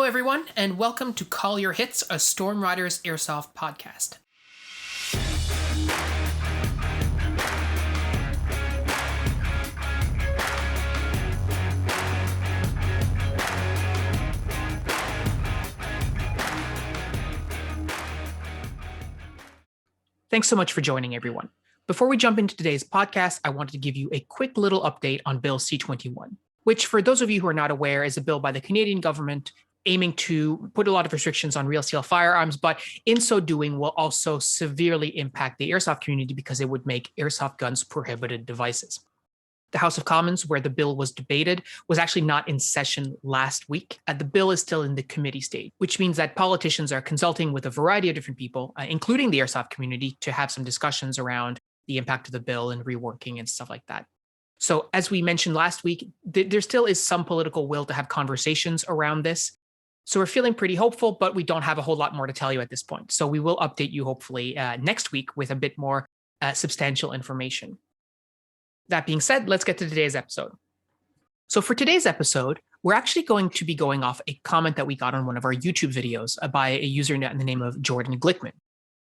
everyone, and welcome to Call Your Hits, a Storm Riders Airsoft podcast. Thanks so much for joining, everyone. Before we jump into today's podcast, I wanted to give you a quick little update on Bill C-21, which, for those of you who are not aware, is a bill by the Canadian government aiming to put a lot of restrictions on real steel firearms, but in so doing will also severely impact the airsoft community because it would make airsoft guns prohibited devices. The House of Commons, where the bill was debated, was actually not in session last week. The bill is still in the committee stage, which means that politicians are consulting with a variety of different people, including the airsoft community, to have some discussions around the impact of the bill and reworking and stuff like that. So as we mentioned last week, there still is some political will to have conversations around this. So we're feeling pretty hopeful, but we don't have a whole lot more to tell you at this point. So we will update you hopefully next week with a bit more substantial information. That being said, let's get to today's episode. So for today's episode, we're actually going to be going off a comment that we got on one of our YouTube videos by a user in the name of Jordan Glickman.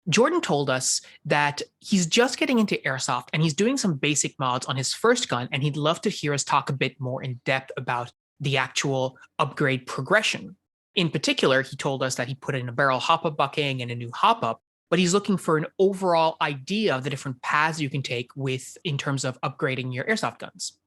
Jordan told us that he's just getting into airsoft and he's doing some basic mods on his first gun, and he'd love to hear us talk a bit more in depth about the actual upgrade progression. In particular, he told us that he put in a barrel hop-up bucking and a new hop-up, but he's looking for an overall idea of the different paths you can take in terms of upgrading your airsoft guns.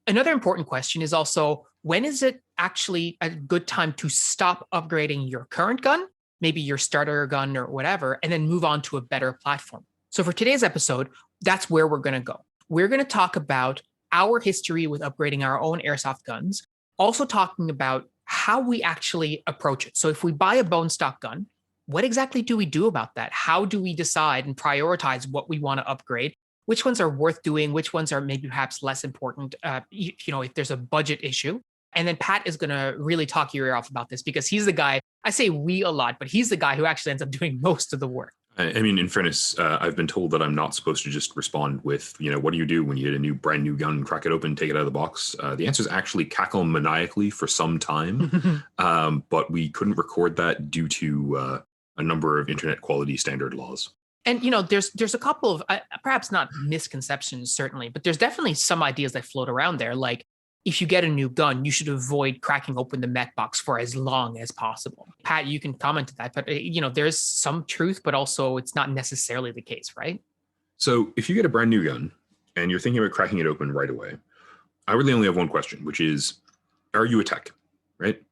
Another important question is also, when is it actually a good time to stop upgrading your current gun, maybe your starter gun or whatever, and then move on to a better platform? So for today's episode, that's where we're going to go. We're going to talk about our history with upgrading our own airsoft guns, also talking about how we actually approach it. So if we buy a bone stock gun, what exactly do we do about that? How do we decide and prioritize what we want to upgrade? Which ones are worth doing? Which ones are maybe perhaps less important, if there's a budget issue? And then Pat is going to really talk your ear off about this because he's the guy, I say we a lot, but he's the guy who actually ends up doing most of the work. I mean, in fairness, I've been told that I'm not supposed to just respond with, what do you do when you get a brand new gun, crack it open, take it out of the box? The answer is actually cackle maniacally for some time, but we couldn't record that due to a number of internet quality standard laws. And, there's a couple of, perhaps not misconceptions, certainly, but there's definitely some ideas that float around there. Like, if you get a new gun, you should avoid cracking open the mech box for as long as possible. Pat, you can comment to that, but there's some truth, but also it's not necessarily the case, right? So if you get a brand new gun and you're thinking about cracking it open right away, I really only have one question, which is, are you a tech, right?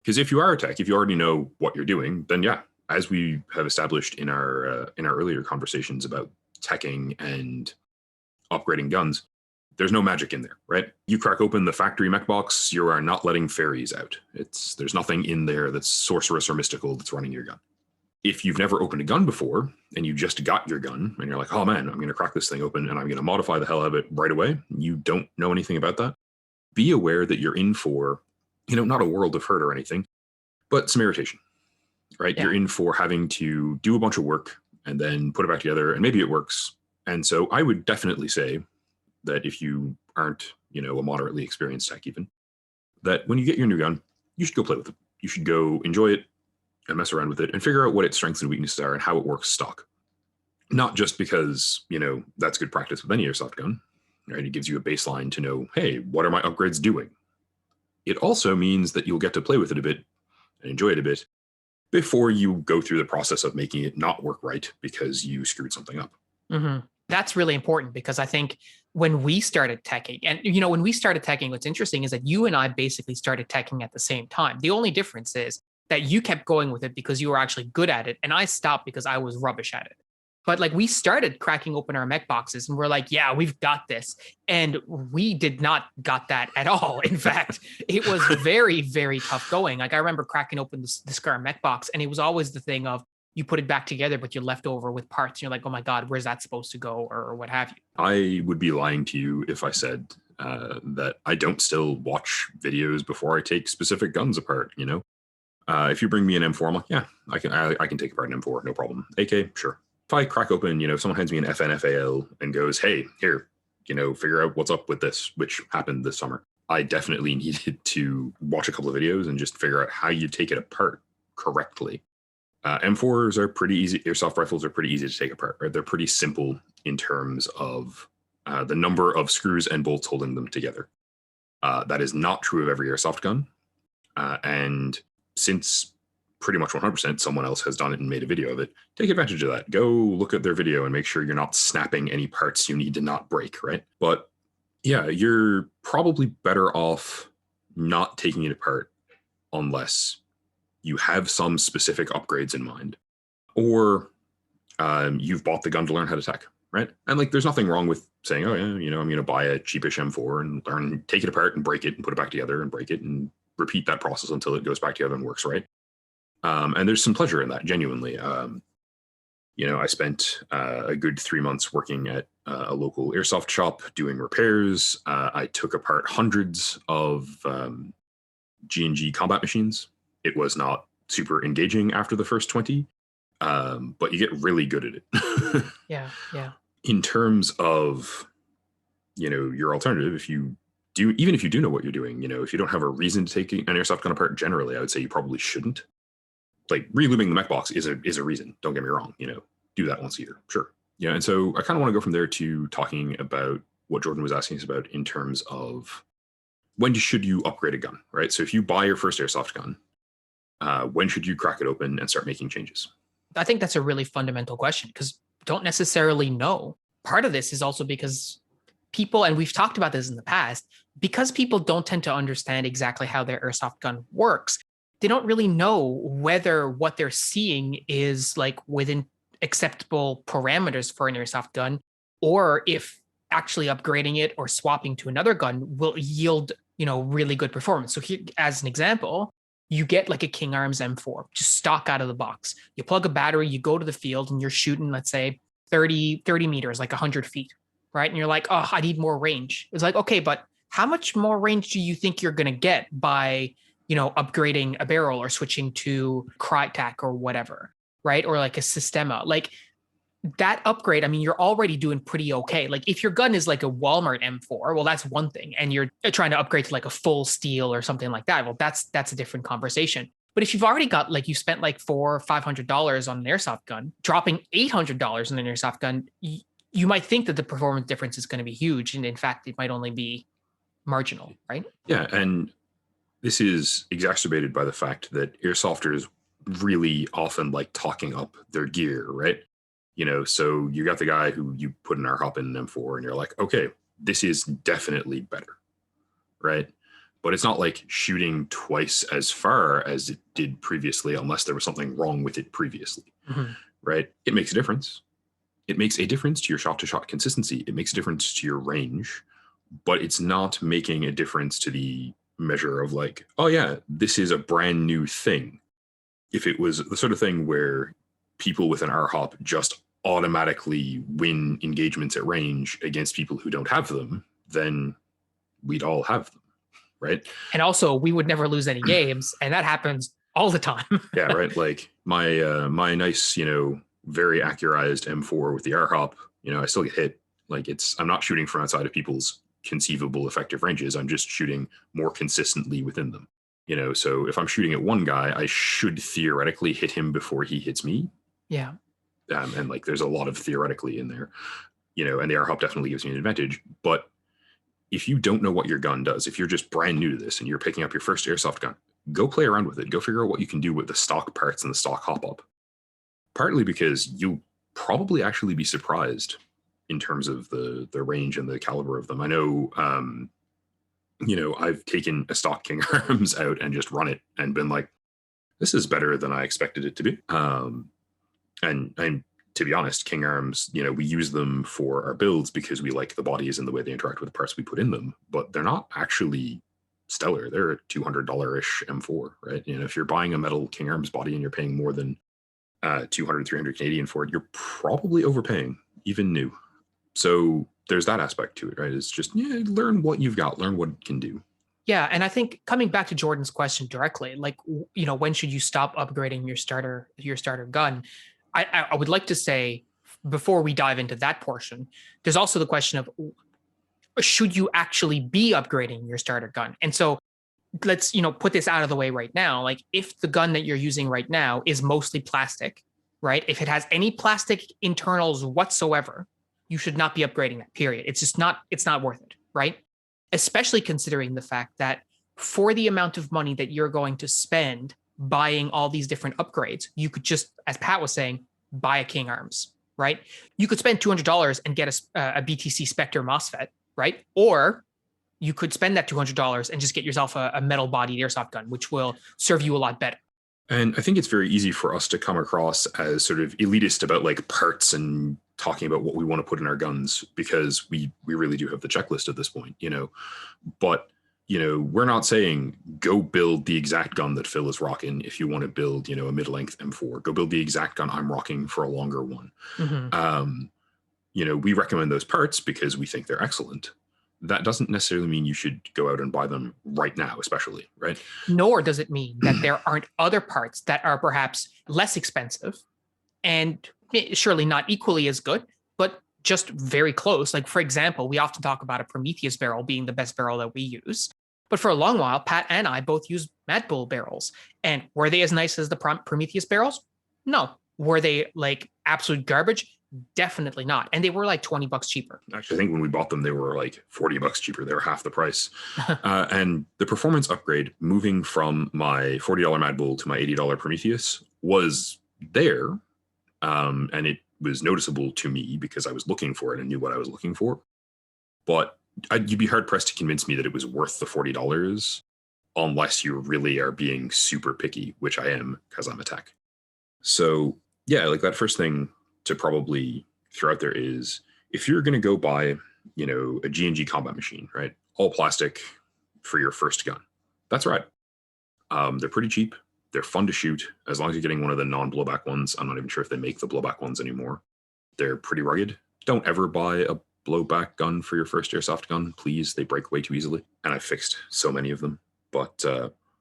Because if you are a tech, if you already know what you're doing, then yeah, as we have established in our earlier conversations about teching and upgrading guns, there's no magic in there, right? You crack open the factory mech box, you are not letting fairies out. There's nothing in there that's sorcerous or mystical that's running your gun. If you've never opened a gun before and you just got your gun and you're like, oh man, I'm going to crack this thing open and I'm going to modify the hell out of it right away, you don't know anything about that, be aware that you're in for, not a world of hurt or anything, but some irritation, right? Yeah. You're in for having to do a bunch of work and then put it back together and maybe it works. And so I would definitely say that if you aren't, a moderately experienced tech even, that when you get your new gun, you should go play with it. You should go enjoy it and mess around with it and figure out what its strengths and weaknesses are and how it works stock. Not just because, that's good practice with any airsoft gun, right? It gives you a baseline to know, hey, what are my upgrades doing? It also means that you'll get to play with it a bit and enjoy it a bit before you go through the process of making it not work right because you screwed something up. Mm-hmm. That's really important because I think when we started teching, and when we started teching, what's interesting is that you and I basically started teching at the same time. The only difference is that you kept going with it because you were actually good at it, and I stopped because I was rubbish at it. But we started cracking open our mech boxes and we're like, yeah, we've got this. And we did not got that at all. In fact, it was very, very tough going. I remember cracking open the Scar mech box, and it was always the thing of, you put it back together, but you're left over with parts. And you're like, oh my God, where's that supposed to go or what have you? I would be lying to you if I said that I don't still watch videos before I take specific guns apart, If you bring me an M4, I'm like, yeah, I can take apart an M4, no problem. AK, sure. If I crack open, if someone hands me an FNFAL and goes, hey, here, figure out what's up with this, which happened this summer. I definitely needed to watch a couple of videos and just figure out how you take it apart correctly. M4s are pretty easy. Airsoft rifles are pretty easy to take apart, right? They're pretty simple in terms of the number of screws and bolts holding them together. That is not true of every airsoft gun. And since pretty much 100% someone else has done it and made a video of it, take advantage of that. Go look at their video and make sure you're not snapping any parts you need to not break, right? But yeah, you're probably better off not taking it apart unless you have some specific upgrades in mind, or you've bought the gun to learn how to tech, right? And like, there's nothing wrong with saying, oh yeah, I'm going to buy a cheapish M4 and learn, take it apart and break it and put it back together and break it and repeat that process until it goes back together and works right. And there's some pleasure in that, genuinely. I spent a good 3 months working at a local airsoft shop doing repairs. I took apart hundreds of G&G combat machines. It was not super engaging after the first 20, but you get really good at it. Yeah. In terms of, your alternative, even if you do know what you're doing, if you don't have a reason to take an airsoft gun apart, generally, I would say you probably shouldn't. Like, relubing the mech box is a reason. Don't get me wrong. Do that once a year, sure. Yeah, and so I kind of want to go from there to talking about what Jordan was asking us about in terms of when should you upgrade a gun, right? So if you buy your first airsoft gun, when should you crack it open and start making changes? I think that's a really fundamental question because don't necessarily know. Part of this is also because people, and we've talked about this in the past, because people don't tend to understand exactly how their airsoft gun works, they don't really know whether what they're seeing is like within acceptable parameters for an airsoft gun, or if actually upgrading it or swapping to another gun will yield, really good performance. So here, as an example, you get like a King Arms M4, just stock out of the box. You plug a battery, you go to the field and you're shooting, let's say 30 meters, like 100 feet, right? And you're like, oh, I need more range. It's like, okay, but how much more range do you think you're going to get by upgrading a barrel or switching to Crytac or whatever, right? Or like a Sistema, like that upgrade. I mean, you're already doing pretty okay. Like if your gun is like a Walmart M4, well, that's one thing. And you're trying to upgrade to like a full steel or something like that. Well, that's a different conversation. But if you've already got like you spent like $400 or $500 on an airsoft gun, dropping $800 on an airsoft gun, you might think that the performance difference is going to be huge. And in fact, it might only be marginal, right? Yeah. And this is exacerbated by the fact that airsofters really often like talking up their gear, right? So you got the guy who you put an R-Hop in an M4 and you're like, okay, this is definitely better, right? But it's not like shooting twice as far as it did previously unless there was something wrong with it previously, right? It makes a difference. It makes a difference to your shot-to-shot consistency. It makes a difference to your range, but it's not making a difference to the measure of like, oh yeah, this is a brand new thing. If it was the sort of thing where people with an R-Hop just automatically win engagements at range against people who don't have them, then we'd all have them, right? And also we would never lose any games, and that happens all the time. Yeah, right. Like my nice, very accurized M4 with the R-Hop, I still get hit. Like I'm not shooting from outside of people's conceivable effective ranges. I'm just shooting more consistently within them. So if I'm shooting at one guy, I should theoretically hit him before he hits me. Yeah. And like there's a lot of theoretically in there, and the R-Hop definitely gives me an advantage. But if you don't know what your gun does, if you're just brand new to this and you're picking up your first airsoft gun, go play around with it. Go figure out what you can do with the stock parts and the stock hop-up. Partly because you'll probably actually be surprised in terms of the range and the caliber of them. I know, I've taken a stock King Arms out and just run it and been like, this is better than I expected it to be. And to be honest, King Arms, we use them for our builds because we like the bodies and the way they interact with the parts we put in them, but they're not actually stellar. They're a $200-ish M4, right? If you're buying a metal King Arms body and you're paying more than 200, 300 Canadian for it, you're probably overpaying, even new. So there's that aspect to it, right? It's just, learn what you've got, learn what it can do. Yeah. And I think coming back to Jordan's question directly, like, when should you stop upgrading your starter gun? I would like to say, before we dive into that portion, there's also the question of, should you actually be upgrading your starter gun? And so let's, put this out of the way right now. Like if the gun that you're using right now is mostly plastic, right? If it has any plastic internals whatsoever, you should not be upgrading that, period. It's not worth it, right? Especially considering the fact that for the amount of money that you're going to spend buying all these different upgrades, you could just, as Pat was saying, buy a King Arms, right? You could spend $200 and get a BTC Spectre MOSFET, right? Or you could spend that $200 and just get yourself a metal bodied airsoft gun, which will serve you a lot better. And I think it's very easy for us to come across as sort of elitist about like parts and talking about what we want to put in our guns, because we really do have the checklist at this point, But, we're not saying go build the exact gun that Phil is rocking. If you want to build, a mid-length M4, go build the exact gun I'm rocking for a longer one. We recommend those parts because we think they're excellent. That doesn't necessarily mean you should go out and buy them right now, especially, right? Nor does it mean that there aren't other parts that are perhaps less expensive and surely not equally as good, but just very close. Like, for example, we often talk about a Prometheus barrel being the best barrel that we use. But for a long while, Pat and I both used Mad Bull barrels. And were they as nice as the Prometheus barrels? No. Were they like absolute garbage? Definitely not. And they were like $20 cheaper. Actually, I think when we bought them, they were like $40 cheaper. They were half the price. And the performance upgrade moving from my $40 Mad Bull to my $80 Prometheus was there. And it was noticeable to me because I was looking for it and knew what I was looking for. But you'd be hard pressed to convince me that it was worth the $40 unless you really are being super picky, which I am because I'm a tech. So yeah, like that first thing to probably throw out there is if you're going to go buy, a G&G combat machine, right? All plastic for your first gun. That's right. They're pretty cheap. They're fun to shoot as long as you're getting one of the non-blowback ones. I'm not even sure if they make the blowback ones anymore. They're pretty rugged. Don't ever buy a blowback gun for your first airsoft gun, please. They break way too easily. And I've fixed so many of them. But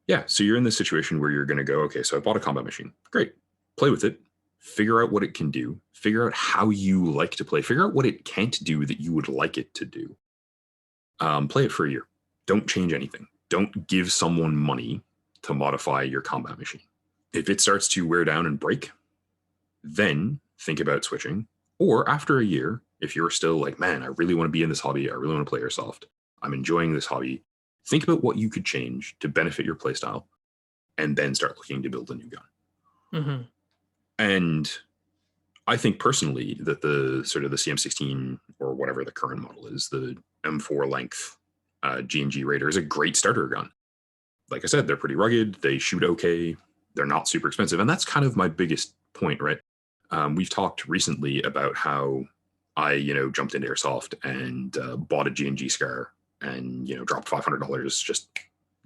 yeah, so you're in this situation where you're going to go, okay, so I bought a combat machine. Great. Play with it. Figure out what it can do, figure out how you like to play, figure out what it can't do that you would like it to do. Play it for a year. Don't change anything. Don't give someone money to modify your combat machine. If it starts to wear down and break, then think about switching. Or after a year, if you're still like, man, I really want to be in this hobby, I really want to play airsoft, I'm enjoying this hobby, think about what you could change to benefit your playstyle, and then start looking to build a new gun. Mm-hmm. And I think personally that the sort of the CM16 or whatever the current model is, the M4 length G&G Raider is a great starter gun. Like I said, they're pretty rugged. They shoot okay. They're not super expensive. And that's kind of my biggest point, right? We've talked recently about how I, jumped into airsoft and bought a G&G Scar and, dropped $500 just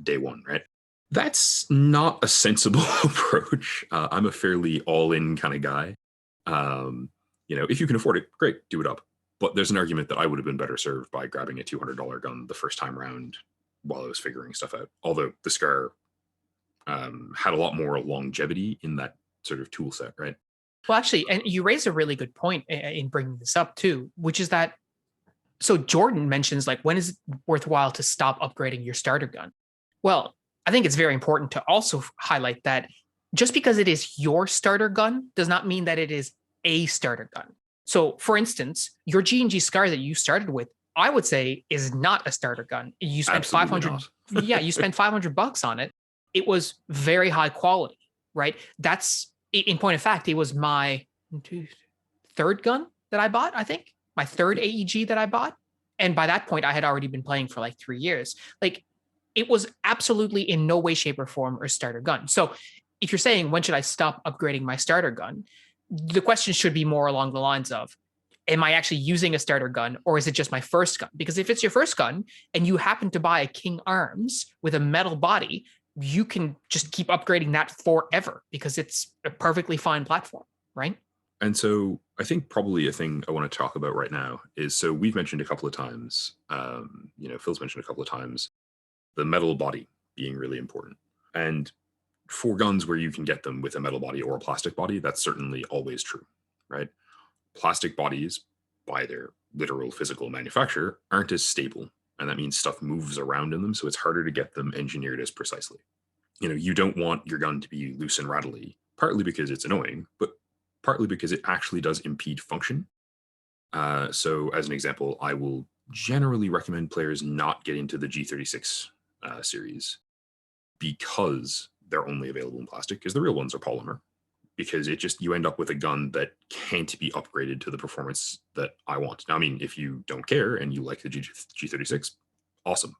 day one, right? That's not a sensible approach. I'm a fairly all-in kind of guy. If you can afford it, great, do it up. But there's an argument that I would have been better served by grabbing a $200 gun the first time around while I was figuring stuff out. Although the Scar had a lot more longevity in that sort of tool set, right? Well, actually, and you raise a really good point in bringing this up too, which is that, so Jordan mentions like, when is it worthwhile to stop upgrading your starter gun? Well, I think it's very important to also highlight that just because it is your starter gun does not mean that it is a starter gun. So for instance, your G&G Scar that you started with, I would say is not a starter gun. You spent $500. Yeah, you spent $500 on it. It was very high quality, right? That's, in point of fact, it was my third gun that I bought, I think. My third AEG that I bought. And by that point, I had already been playing for like 3 years. Like, it was absolutely in no way, shape, or form a starter gun. So if you're saying, when should I stop upgrading my starter gun? The question should be more along the lines of, am I actually using a starter gun, or is it just my first gun? Because if it's your first gun and you happen to buy a King Arms with a metal body, you can just keep upgrading that forever because it's a perfectly fine platform, right? And so I think probably a thing I want to talk about right now is, so we've mentioned a couple of times, Phil's mentioned a couple of times, the metal body being really important. And for guns where you can get them with a metal body or a plastic body, that's certainly always true, right? Plastic bodies, by their literal physical manufacturer, aren't as stable. And that means stuff moves around in them, so it's harder to get them engineered as precisely. You don't want your gun to be loose and rattly, partly because it's annoying, but partly because it actually does impede function. So, as an example, I will generally recommend players not get into the G36 series because they're only available in plastic, because the real ones are polymer. Because you end up with a gun that can't be upgraded to the performance that I want. Now, I mean, if you don't care and you like the G36, awesome.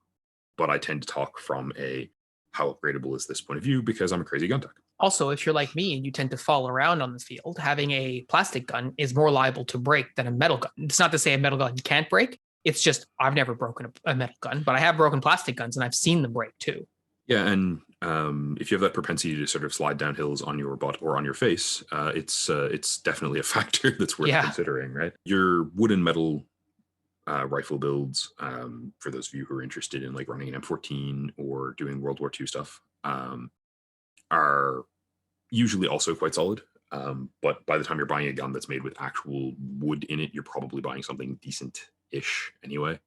But I tend to talk from a how upgradable is this point of view because I'm a crazy gun tech. Also, if you're like me and you tend to fall around on the field, having a plastic gun is more liable to break than a metal gun. It's not to say a metal gun can't break. It's just I've never broken a metal gun, but I have broken plastic guns and I've seen them break too. Yeah, and if you have that propensity to sort of slide down hills on your butt or on your face, it's definitely a factor that's worth considering, right? Your wood and metal rifle builds, for those of you who are interested in like running an M14 or doing World War II stuff, are usually also quite solid. But by the time you're buying a gun that's made with actual wood in it, you're probably buying something decent-ish anyway.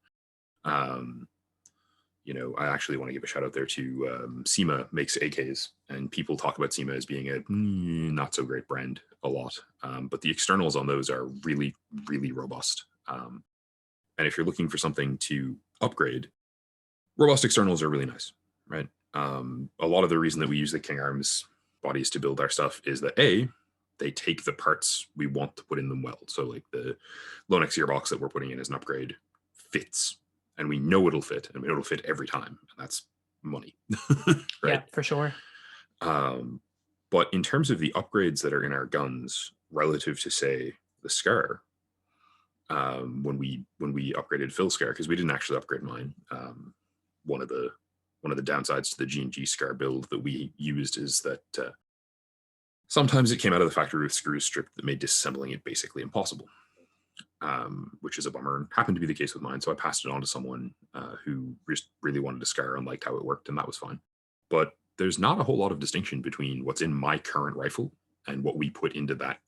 I actually want to give a shout out there to SEMA makes AKs, and people talk about SEMA as being a not so great brand a lot. But the externals on those are really, really robust. And if you're looking for something to upgrade, robust externals are really nice, right? A lot of the reason that we use the King Arms bodies to build our stuff is that they take the parts we want to put in them well. So like the Lonex gearbox that we're putting in as an upgrade fits, and we know it'll fit, and it'll fit every time. And that's money, right? Yeah, for sure. But in terms of the upgrades that are in our guns relative to, say, the Scar, when we upgraded Phil's Scar, because we didn't actually upgrade mine, one of the downsides to the G&G Scar build that we used is that sometimes it came out of the factory with screws stripped that made disassembling it basically impossible, which is a bummer, and happened to be the case with mine. So I passed it on to someone who just really wanted a Scar and liked how it worked, and that was fine. But there's not a whole lot of distinction between what's in my current rifle and what we put into that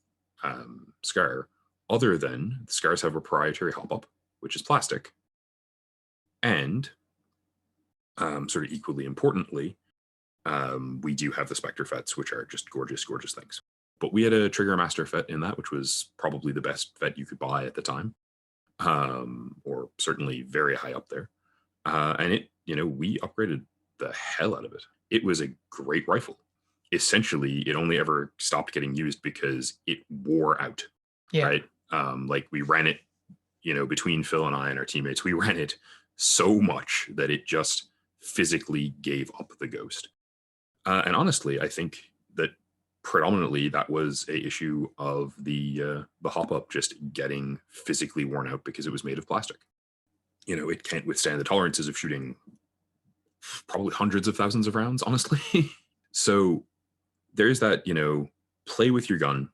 Scar, other than the Scars have a proprietary hop-up, which is plastic, and sort of equally importantly, we do have the Spectre FETs, which are just gorgeous, gorgeous things. But we had a Trigger Master FET in that, which was probably the best FET you could buy at the time, or certainly very high up there. And we upgraded the hell out of it. It was a great rifle. Essentially, it only ever stopped getting used because it wore out, right? Like we ran it, between Phil and I and our teammates, we ran it so much that it just physically gave up the ghost. And honestly, I think that predominantly that was a issue of the hop-up just getting physically worn out because it was made of plastic. It can't withstand the tolerances of shooting probably hundreds of thousands of rounds, honestly. So there's that, play with your gun,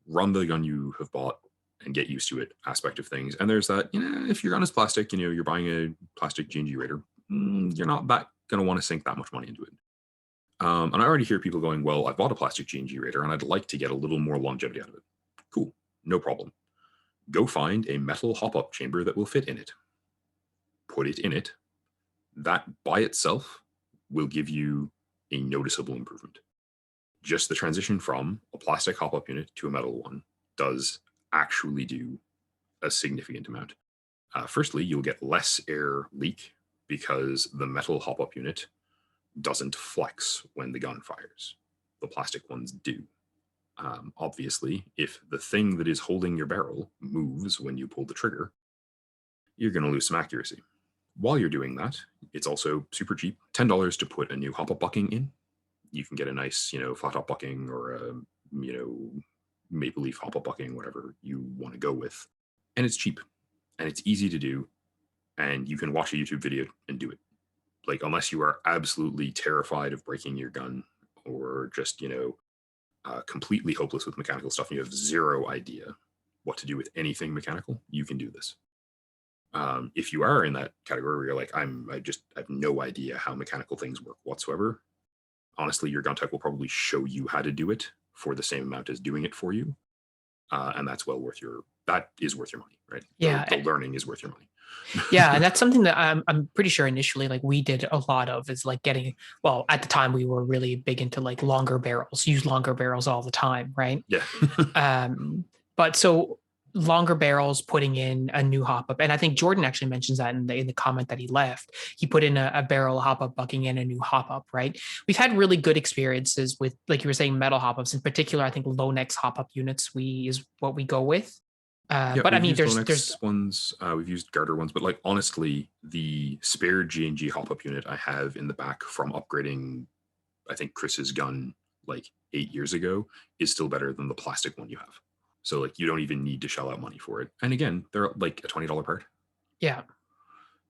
run the gun you have bought, and get used to it aspect of things. And there's that, if your gun is plastic, you're buying a plastic G&G Raider, you're not that going to want to sink that much money into it. And I already hear people going, well, I bought a plastic G&G Raider and I'd like to get a little more longevity out of it. Cool, no problem. Go find a metal hop-up chamber that will fit in it. Put it in it. That by itself will give you a noticeable improvement. Just the transition from a plastic hop-up unit to a metal one does actually do a significant amount. Firstly, you'll get less air leak because the metal hop-up unit doesn't flex when the gun fires. The plastic ones do. Obviously, if the thing that is holding your barrel moves when you pull the trigger, you're going to lose some accuracy. While you're doing that, it's also super cheap. $10 to put a new hop-up bucking in. You can get a nice, flat top bucking or a, maple leaf hop-up bucking, whatever you want to go with. And it's cheap and it's easy to do. And you can watch a YouTube video and do it. Like, unless you are absolutely terrified of breaking your gun or just, completely hopeless with mechanical stuff and you have zero idea what to do with anything mechanical, you can do this. If you are in that category where you're like, I have no idea how mechanical things work whatsoever, honestly, your gun tech will probably show you how to do it for the same amount as doing it for you. And that's well worth your that is worth your money, right? Yeah. The learning is worth your money. Yeah, and that's something that I'm pretty sure initially like we did a lot of is like getting, well, at the time we were really big into like longer barrels, use longer barrels all the time, right? Yeah. But so longer barrels, putting in a new hop up, and I think Jordan actually mentions that in the comment that he left. He put in a barrel hop up, bucking in a new hop up, right? We've had really good experiences with, like you were saying, metal hop ups in particular. I think low nex hop up units is what we go with. Yeah, But I we've mean, used there's Lonex ones, we've used Garter ones, but like honestly, the spare G&G hop-up unit I have in the back from upgrading, I think Chris's gun like 8 years ago, is still better than the plastic one you have. So like you don't even need to shell out money for it. And again, they're like a $20 part. yeah.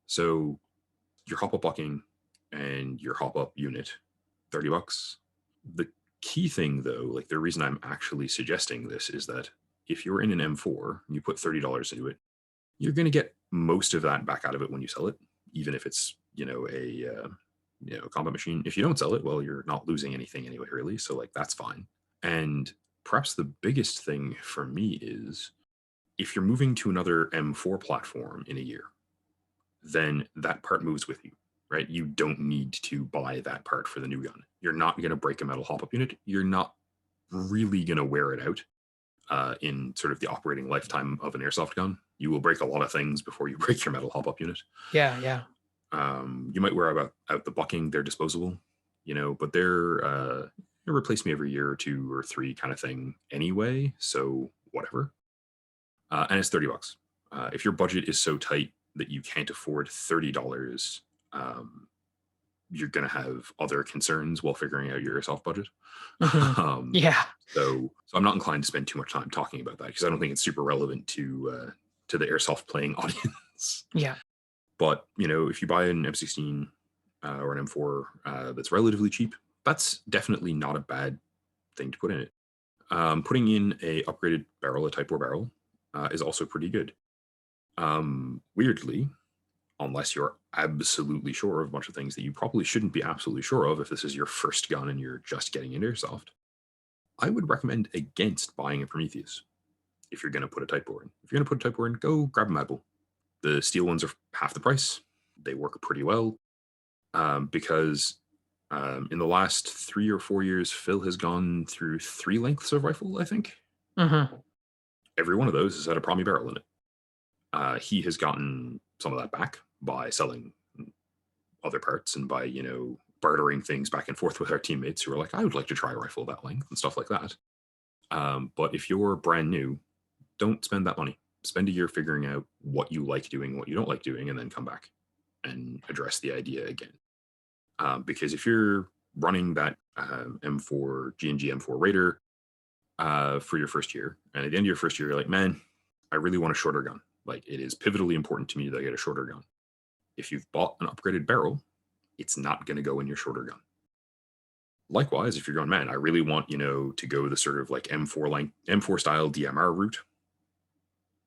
So your hop-up bucking and your hop-up unit, $30. The key thing though, like the reason I'm actually suggesting this is that if you're in an M4 and you put $30 into it, you're going to get most of that back out of it when you sell it, even if it's, a combat machine. If you don't sell it, well, you're not losing anything anyway, really. So like, that's fine. And perhaps the biggest thing for me is if you're moving to another M4 platform in a year, then that part moves with you, right? You don't need to buy that part for the new gun. You're not going to break a metal hop-up unit. You're not really going to wear it out in sort of the operating lifetime of an airsoft gun. You will break a lot of things before you break your metal hop-up unit. Yeah. You might wear out the bucking. They're disposable, but they're they replace me every year or 2 or 3 kind of thing anyway. So whatever. And it's $30. If your budget is so tight that you can't afford $30, you're going to have other concerns while figuring out your airsoft budget. Mm-hmm. Yeah. So I'm not inclined to spend too much time talking about that because I don't think it's super relevant to the airsoft playing audience. Yeah. But if you buy an M16 or an M4 that's relatively cheap, that's definitely not a bad thing to put in it. Putting in a upgraded barrel, a Type 4 barrel, is also pretty good. Weirdly, unless you're absolutely sure of a bunch of things that you probably shouldn't be absolutely sure of if this is your first gun and you're just getting into airsoft, I would recommend against buying a Prometheus if you're going to put a Type 4 in. If you're going to put a Type 4 in, go grab a Mad Bull. The steel ones are half the price. They work pretty well because in the last 3 or 4 years, Phil has gone through 3 lengths of rifle, I think. Mm-hmm. Every one of those has had a Promi barrel in it. He has gotten some of that back by selling other parts and by, bartering things back and forth with our teammates who are like, I would like to try a rifle that length and stuff like that. But if you're brand new, don't spend that money. Spend a year figuring out what you like doing, what you don't like doing, and then come back and address the idea again. Because if you're running that M4 G&G M4 Raider for your first year, and at the end of your first year, you're like, man, I really want a shorter gun. Like, it is pivotally important to me that I get a shorter gun. If you've bought an upgraded barrel, it's not going to go in your shorter gun. Likewise, if you're going, man, I really want, to go the sort of like M4 style DMR route,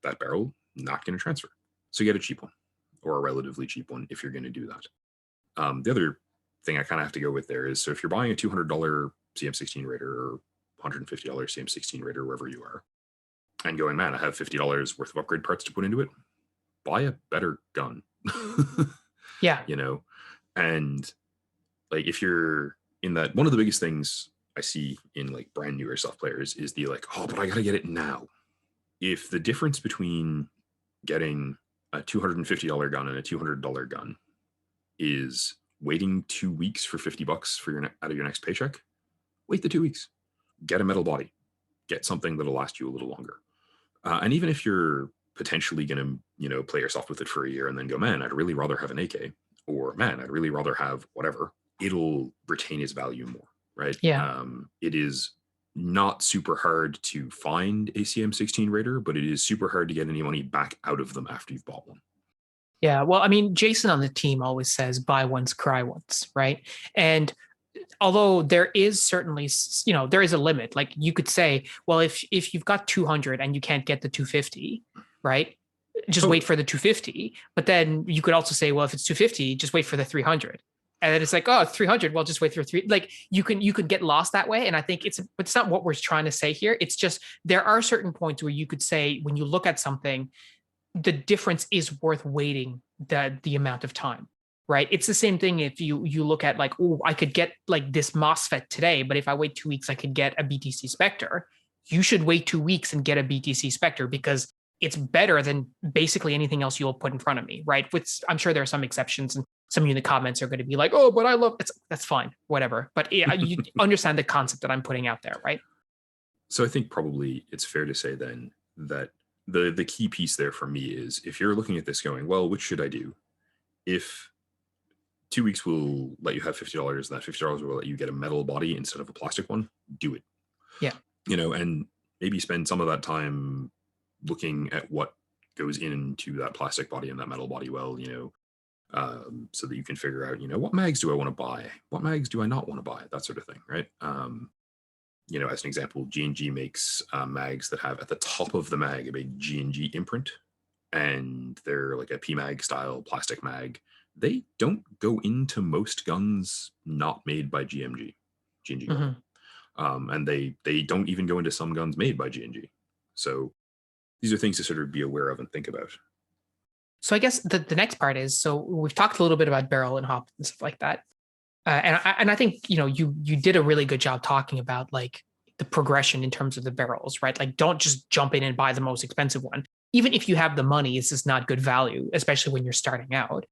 that barrel not going to transfer. So get a cheap one or a relatively cheap one if you're going to do that. The other thing I kind of have to go with there is, so if you're buying a $200 CM16 Raider or $150 CM16 Raider, wherever you are, and going, man, I have $50 worth of upgrade parts to put into it, buy a better gun. Yeah. And like, if you're in that, one of the biggest things I see in like brand new airsoft players is the like, oh, but I got to get it now. If the difference between getting a $250 gun and a $200 gun is waiting 2 weeks for $50 for out of your next paycheck, wait the 2 weeks. Get a metal body. Get something that'll last you a little longer. And even if you're potentially going to, play airsoft with it for a year and then go, man, I'd really rather have an AK, or man, I'd really rather have whatever, it'll retain its value more, right? Yeah. It is not super hard to find a CM16 Raider, but it is super hard to get any money back out of them after you've bought one. Yeah. Well, I mean, Jason on the team always says buy once, cry once, right? And although there is certainly, there is a limit. Like you could say, well, if you've got 200 and you can't get the 250, right? Just wait for the 250. But then you could also say, well, if it's 250, just wait for the 300. And then it's like, oh, 300. Well, just wait through three. Like you could get lost that way. And I think it's not what we're trying to say here. It's just there are certain points where you could say when you look at something, the difference is worth waiting the amount of time, right? It's the same thing if you look at like, oh, I could get like this MOSFET today, but if I wait 2 weeks, I could get a BTC Spectre. You should wait 2 weeks and get a BTC Spectre because it's better than basically anything else you'll put in front of me, right? Which I'm sure there are some exceptions, and some of you in the comments are going to be like, "Oh, but I love it." That's fine, whatever. But yeah, you understand the concept that I'm putting out there, right? So I think probably it's fair to say then that the key piece there for me is if you're looking at this going, well, which should I do? If 2 weeks will let you have $50 and that $50 will let you get a metal body instead of a plastic one, do it. Yeah. And maybe spend some of that time looking at what goes into that plastic body and that metal body well, so that you can figure out, what mags do I want to buy? What mags do I not want to buy? That sort of thing, right? As an example, G&G makes mags that have at the top of the mag a big G&G imprint, and they're like a PMag style plastic mag. They don't go into most guns not made by G&G. And they don't even go into some guns made by G&G. So these are things to sort of be aware of and think about. So I guess the next part is, so we've talked a little bit about barrel and hop and stuff like that. And I think, you did a really good job talking about like the progression in terms of the barrels, right? Like don't just jump in and buy the most expensive one. Even if you have the money, it's just not good value, especially when you're starting out.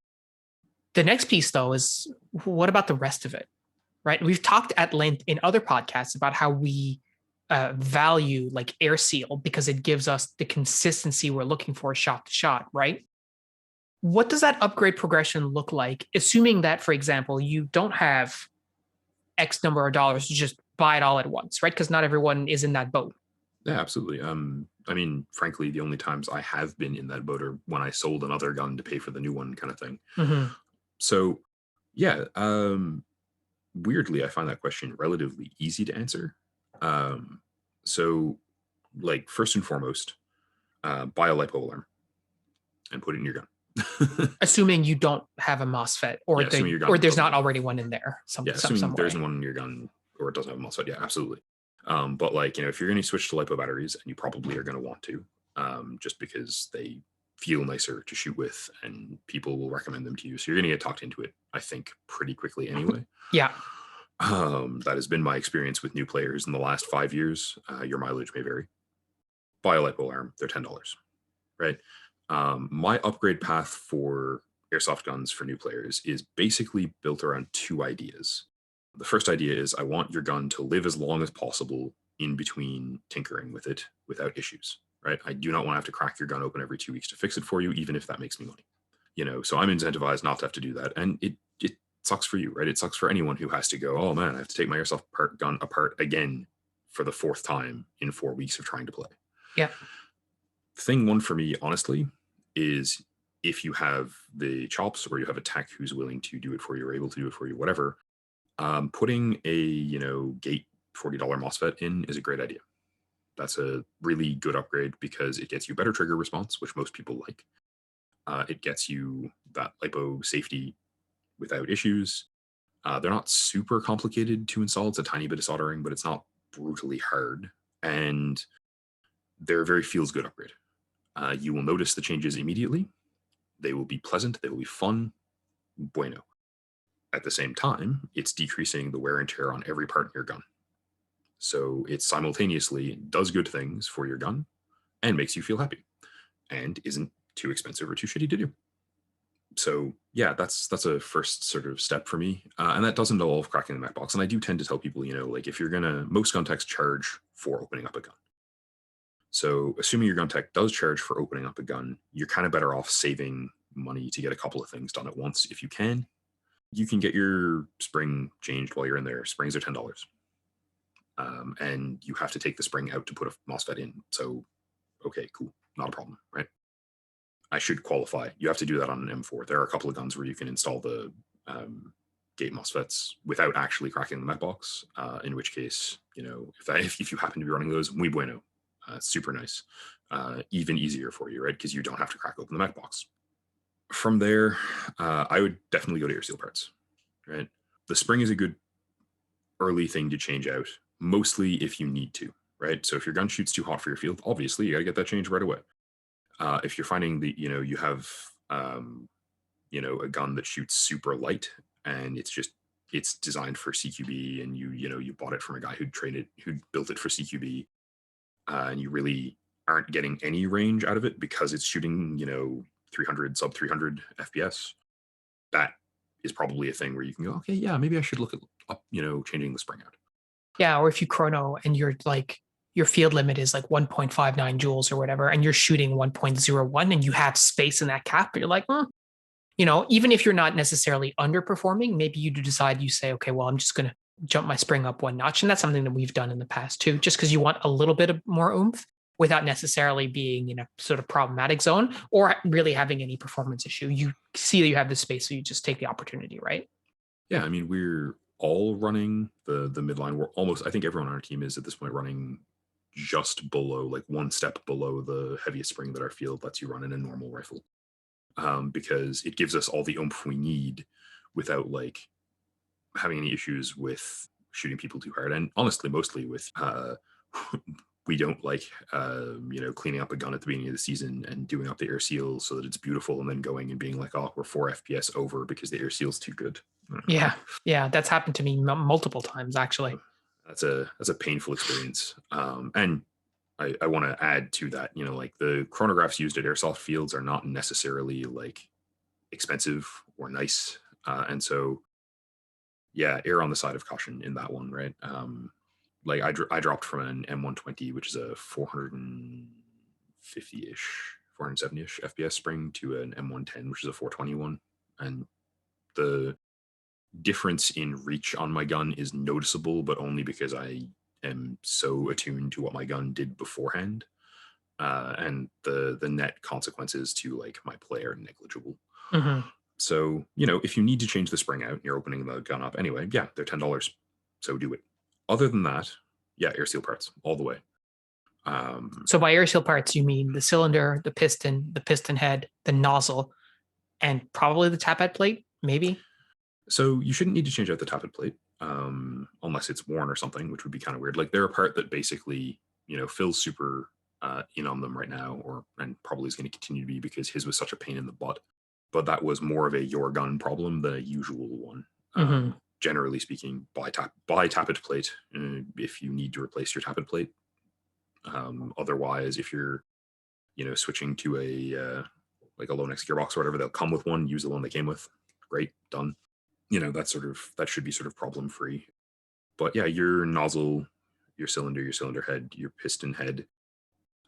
The next piece though is what about the rest of it, right? We've talked at length in other podcasts about how we value like air seal because it gives us the consistency we're looking for shot to shot, right? What does that upgrade progression look like, assuming that, for example, you don't have X number of dollars to just buy it all at once, right? Because not everyone is in that boat. Yeah, absolutely. Frankly, the only times I have been in that boat are when I sold another gun to pay for the new one kind of thing. Mm-hmm. So, yeah, weirdly, I find that question relatively easy to answer. So, like, first and foremost, buy a LiPo alarm and put it in your gun. Assuming you don't have a MOSFET or or there's not already one in there. Assuming there isn't one in your gun or it doesn't have a MOSFET. Yeah, absolutely. But like, if you're going to switch to LiPo batteries, and you probably are going to want to, just because they feel nicer to shoot with and people will recommend them to you. So you're going to get talked into it, I think, pretty quickly anyway. Yeah. That has been my experience with new players in the last 5 years. Your mileage may vary. Buy a LiPo alarm. They're $10, right? My upgrade path for airsoft guns for new players is basically built around two ideas. The first idea is I want your gun to live as long as possible in between tinkering with it without issues, right? I do not want to have to crack your gun open every 2 weeks to fix it for you, even if that makes me money. So I'm incentivized not to have to do that. And it sucks for you, right? It sucks for anyone who has to go, oh man, I have to take my airsoft gun apart again for the fourth time in 4 weeks of trying to play. Yeah. Thing one for me, honestly, is if you have the chops or you have a tech who's willing to do it for you or able to do it for you, whatever, putting a gate $40 MOSFET in is a great idea. That's a really good upgrade because it gets you better trigger response, which most people like. It gets you that LiPo safety without issues. They're not super complicated to install. It's a tiny bit of soldering, but it's not brutally hard. And they're a very feels good upgrade. You will notice the changes immediately. They will be pleasant. They will be fun. Bueno. At the same time, it's decreasing the wear and tear on every part in your gun. So it simultaneously does good things for your gun and makes you feel happy and isn't too expensive or too shitty to do. So yeah, that's a first sort of step for me. And that doesn't involve cracking the mag box. And I do tend to tell people, like if you're most gun techs charge for opening up a gun. So assuming your gun tech does charge for opening up a gun, you're kind of better off saving money to get a couple of things done at once. If you can, you can get your spring changed while you're in there. Springs are $10. And you have to take the spring out to put a MOSFET in. So, okay, cool. Not a problem, right? I should qualify. You have to do that on an M4. There are a couple of guns where you can install the gate MOSFETs without actually cracking the mag box. In which case, if you happen to be running those, muy bueno. Super nice. Even easier for you, right? Because you don't have to crack open the mag box. From there, I would definitely go to air seal parts. right? The spring is a good early thing to change out, mostly if you need to, right? So if your gun shoots too hot for your field, obviously you got to get that changed right away. If you're finding that you have a gun that shoots super light and it's designed for CQB, and you bought it from a guy who built it for CQB, and you really aren't getting any range out of it because it's shooting 300 sub 300 FPS. That is probably a thing where you can go, okay, yeah, maybe I should look at up changing the spring out. Yeah, or if you chrono and your field limit is like 1.59 joules or whatever, and you're shooting 1.01 and you have space in that cap, but you're like, even if you're not necessarily underperforming, maybe you decide, you say, okay, well, I'm just going to jump my spring up one notch. And that's something that we've done in the past too, just because you want a little bit of more oomph without necessarily being in a sort of problematic zone or really having any performance issue. You see that you have the space, so you just take the opportunity, right? Yeah, I mean, we're all running the midline. We're almost, I think everyone on our team is at this point running just below, like one step below the heaviest spring that our field lets you run in a normal rifle, because it gives us all the oomph we need without like having any issues with shooting people too hard. And honestly, mostly with we don't like cleaning up a gun at the beginning of the season and doing up the air seal so that it's beautiful, and then going and being like, oh, we're 4 FPS over because the air seal's too good. Yeah, yeah, that's happened to me multiple times actually. That's a painful experience. And I want to add to that, like the chronographs used at airsoft fields are not necessarily like expensive or nice, and so yeah, err on the side of caution in that one, right? Like I dropped from an M120, which is a 450-ish, 470-ish FPS spring, to an M110, which is a 421, and the difference in reach on my gun is noticeable, but only because I am so attuned to what my gun did beforehand, and the net consequences to like my play are negligible. Mm-hmm. So if you need to change the spring out, and you're opening the gun up anyway. Yeah, they're $10, so do it. Other than that, yeah, air seal parts all the way. So by air seal parts, you mean the cylinder, the piston head, the nozzle, and probably the tap head plate, maybe? So you shouldn't need to change out the tappet plate, unless it's worn or something, which would be kind of weird. Like they're a part that basically, Phil's super in on them right now, and probably is going to continue to be because his was such a pain in the butt. But that was more of a your gun problem than a usual one. Mm-hmm. Generally speaking, buy tappet plate if you need to replace your tappet plate. Otherwise, if you're switching to a like a low next gearbox or whatever, they'll come with one. Use the one they came with. Great, done. That should be sort of problem free. But yeah, your nozzle, your cylinder head, your piston head.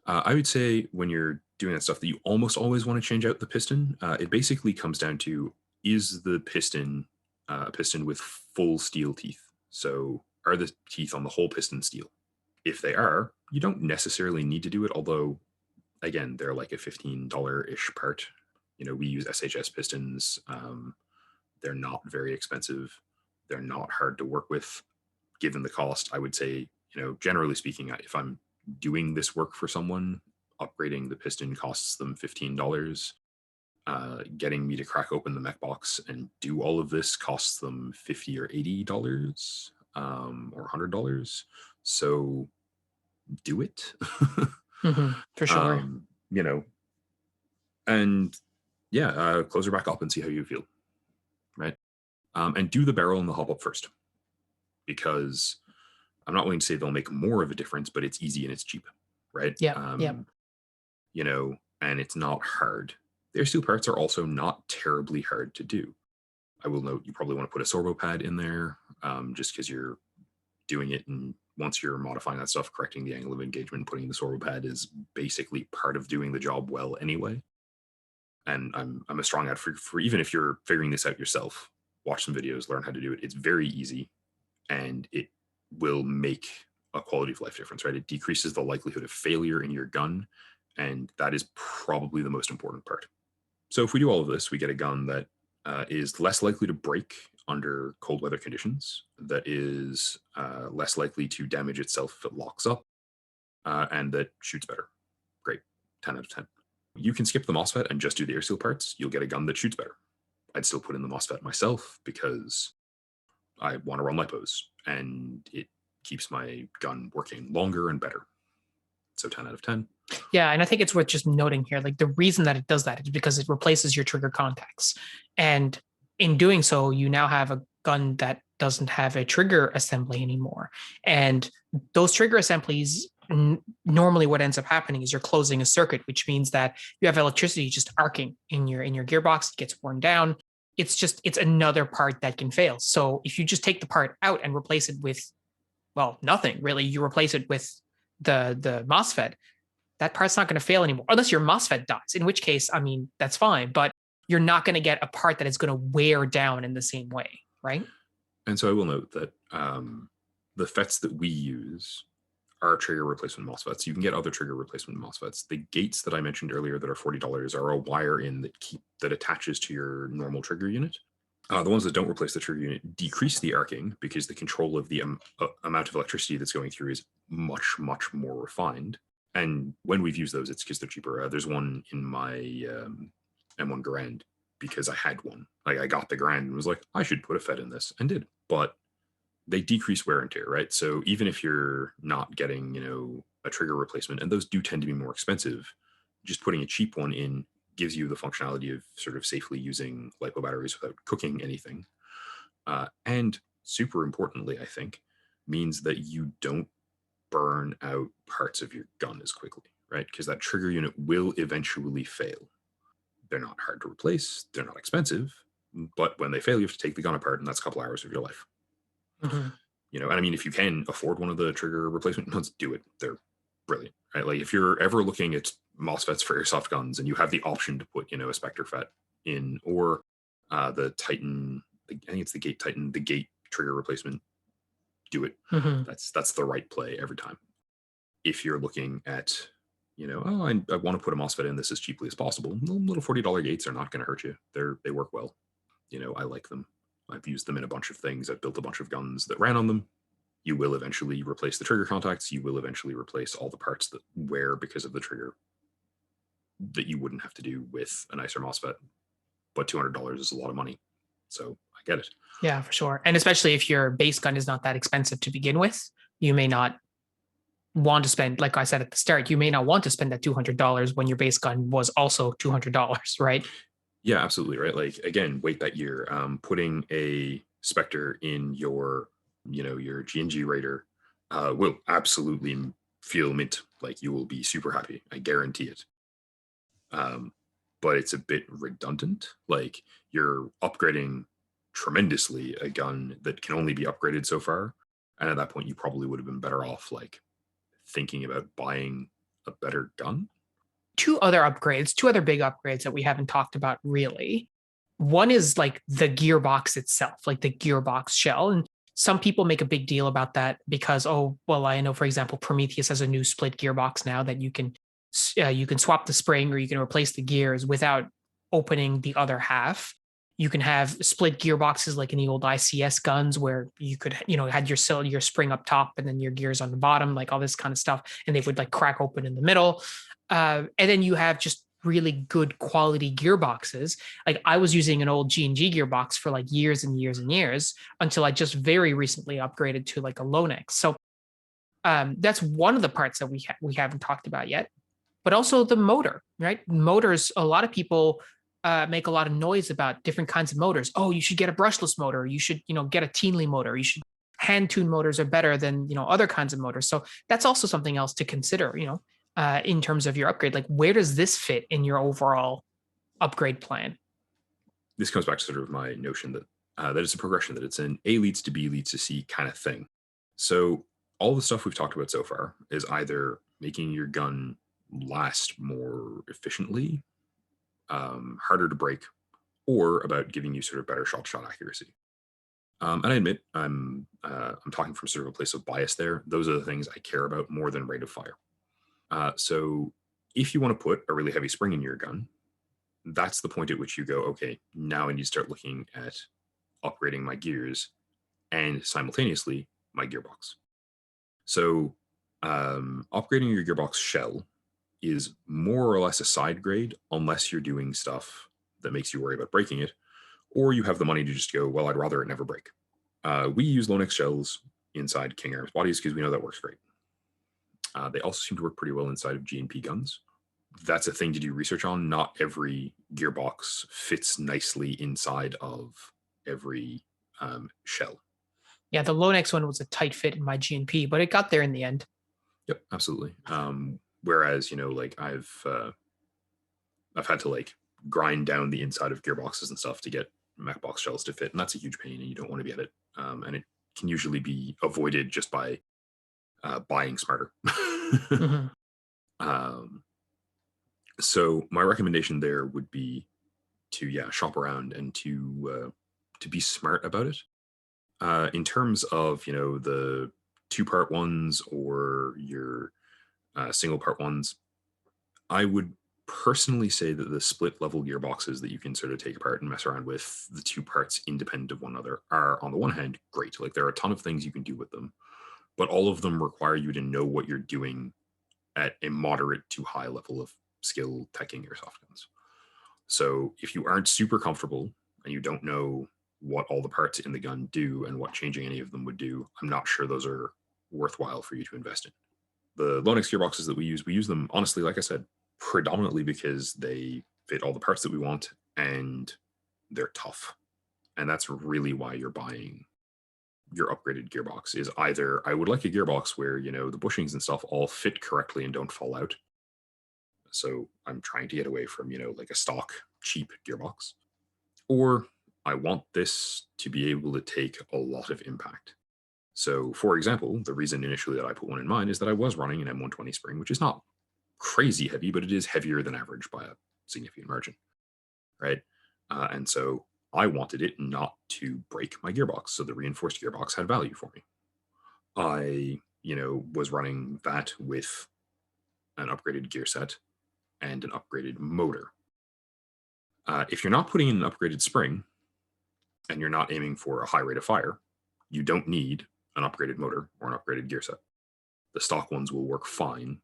I would say when you're doing that stuff that you almost always want to change out the piston. It basically comes down to, is the piston a piston with full steel teeth? So are the teeth on the whole piston steel? If they are, you don't necessarily need to do it, although again, they're like a $15-ish part. We use SHS pistons. They're not very expensive. They're not hard to work with, given the cost. I would say, generally speaking, if I'm doing this work for someone, upgrading the piston costs them $15. Getting me to crack open the mech box and do all of this costs them $50 or $80, or $100. So do it. Mm-hmm. For sure. You know, and yeah, close her back up and see how you feel, right? And do the barrel and the hop up first, because I'm not willing to say they'll make more of a difference, but it's easy and it's cheap, right? Yeah. Yeah. And it's not hard. Their steel parts are also not terribly hard to do. I will note you probably want to put a servo pad in there, just because you're doing it, and once you're modifying that stuff, correcting the angle of engagement, putting the servo pad is basically part of doing the job well anyway. And I'm a strong advocate for even if you're figuring this out yourself, watch some videos, learn how to do it. It's very easy, and it will make a quality of life difference, right? It decreases the likelihood of failure in your gun, and that is probably the most important part. So if we do all of this, we get a gun that is less likely to break under cold weather conditions, that is less likely to damage itself if it locks up, and that shoots better. Great, 10 out of 10. You can skip the MOSFET and just do the air seal parts. You'll get a gun that shoots better. I'd still put in the MOSFET myself because I want to run lipos, and it keeps my gun working longer and better. So 10 out of 10. Yeah, and I think it's worth just noting here, like the reason that it does that is because it replaces your trigger contacts. And in doing so, you now have a gun that doesn't have a trigger assembly anymore. And those trigger assemblies, normally what ends up happening is you're closing a circuit, which means that you have electricity just arcing in your gearbox, it gets worn down. It's another part that can fail. So if you just take the part out and replace it with, well, nothing really, you replace it with the MOSFET, that part's not going to fail anymore unless your MOSFET dies, in which case, I mean, that's fine, but you're not going to get a part that is going to wear down in the same way, right? And so I will note that the FETs that we use are trigger replacement MOSFETs. You can get other trigger replacement MOSFETs. The gates that I mentioned earlier that are $40 are a wire in that attaches to your normal trigger unit. The ones that don't replace the trigger unit decrease the arcing because the control of the amount of electricity that's going through is much, much more refined. And when we've used those, it's because they're cheaper. There's one in my M1 Garand because I had one. Like I got the Garand and was like, I should put a FET in this, and did. But they decrease wear and tear, right? So even if you're not getting, a trigger replacement, and those do tend to be more expensive, just putting a cheap one in gives you the functionality of sort of safely using LiPo batteries without cooking anything. And super importantly, I think, means that you don't burn out parts of your gun as quickly, right? Because that trigger unit will eventually fail. They're not hard to replace, they're not expensive, but when they fail, you have to take the gun apart, and that's a couple hours of your life. Mm-hmm. And I mean, if you can afford one of the trigger replacement ones, do it. They're brilliant, right? Like if you're ever looking at MOSFETs for airsoft guns and you have the option to put, a Spectre FET in, or the Titan, I think it's the Gate Titan, the Gate trigger replacement, do it. Mm-hmm. That's the right play every time. If you're looking at, I want to put a MOSFET in this as cheaply as possible, little $40 gates are not going to hurt you. They work well. I like them. I've used them in a bunch of things. I've built a bunch of guns that ran on them. You will eventually replace the trigger contacts. You will eventually replace all the parts that wear because of the trigger that you wouldn't have to do with a nicer MOSFET. But $200 is a lot of money. So I get it. Yeah, for sure. And especially if your base gun is not that expensive to begin with, you may not want to spend, like I said at the start, you may not want to spend that $200 when your base gun was also $200, right? Yeah, absolutely. Right. Like, again, wait that year. Putting a Spectre in your G&G Raider will absolutely feel mint. Like you will be super happy. I guarantee it. But it's a bit redundant. Like you're upgrading tremendously a gun that can only be upgraded so far. And at that point, you probably would have been better off like thinking about buying a better gun. Two other big upgrades that we haven't talked about really. One is like the gearbox itself, like the gearbox shell. And some people make a big deal about that because, oh, well, I know, for example, Prometheus has a new split gearbox now that you can swap the spring or you can replace the gears without opening the other half. You can have split gearboxes like in the old ICS guns where you could, had your spring up top and then your gears on the bottom, like all this kind of stuff, and they would like crack open in the middle. And then you have just really good quality gearboxes. Like I was using an old G&G gearbox for like years and years and years until I just very recently upgraded to like a Lonex. So that's one of the parts that we haven't talked about yet, but also the motor, right? Motors, a lot of people make a lot of noise about different kinds of motors. Oh, you should get a brushless motor. You should, get a Teenley motor. You should hand tuned motors are better than, other kinds of motors. So that's also something else to consider, in terms of your upgrade. Like where does this fit in your overall upgrade plan? This comes back to sort of my notion that that it's a progression, that it's an A leads to B leads to C kind of thing. So all the stuff we've talked about so far is either making your gun last more efficiently, harder to break, or about giving you sort of better shot accuracy. And I admit I'm talking from sort of a place of bias there. Those are the things I care about more than rate of fire. So if you want to put a really heavy spring in your gun, that's the point at which you go, okay, now I need to start looking at upgrading my gears and simultaneously my gearbox. So upgrading your gearbox shell is more or less a side grade unless you're doing stuff that makes you worry about breaking it, or you have the money to just go, well, I'd rather it never break. We use Lonex shells inside King Arms bodies because we know that works great. They also seem to work pretty well inside of G&P guns. That's a thing to do research on. Not every gearbox fits nicely inside of every shell. Yeah, the Lonex one was a tight fit in my GNP, but it got there in the end. Yep, absolutely. Whereas, like I've had to like grind down the inside of gearboxes and stuff to get MacBox shells to fit, and that's a huge pain, and you don't want to be at it. And it can usually be avoided just by buying smarter. Mhm. So my recommendation there would be to shop around and to be smart about it. In terms of the 2-part ones or your single part ones, I would personally say that the split level gearboxes that you can sort of take apart and mess around with, the 2 parts independent of one another, are on the one hand great. Like there are a ton of things you can do with them, but all of them require you to know what you're doing at a moderate to high level of skill teching airsoft guns. So if you aren't super comfortable and you don't know what all the parts in the gun do and what changing any of them would do, I'm not sure those are worthwhile for you to invest in. The Lonex gearboxes that we use them, honestly, like I said, predominantly because they fit all the parts that we want and they're tough. And that's really why you're buying your upgraded gearbox. Is either I would like a gearbox where, the bushings and stuff all fit correctly and don't fall out. So I'm trying to get away from, like a stock cheap gearbox. Or I want this to be able to take a lot of impact. So, for example, the reason initially that I put one in mind is that I was running an M120 spring, which is not crazy heavy, but it is heavier than average by a significant margin, right? And so I wanted it not to break my gearbox. So the reinforced gearbox had value for me. I, was running that with an upgraded gear set and an upgraded motor. If you're not putting in an upgraded spring and you're not aiming for a high rate of fire, you don't need an upgraded motor or an upgraded gear set. The stock ones will work fine.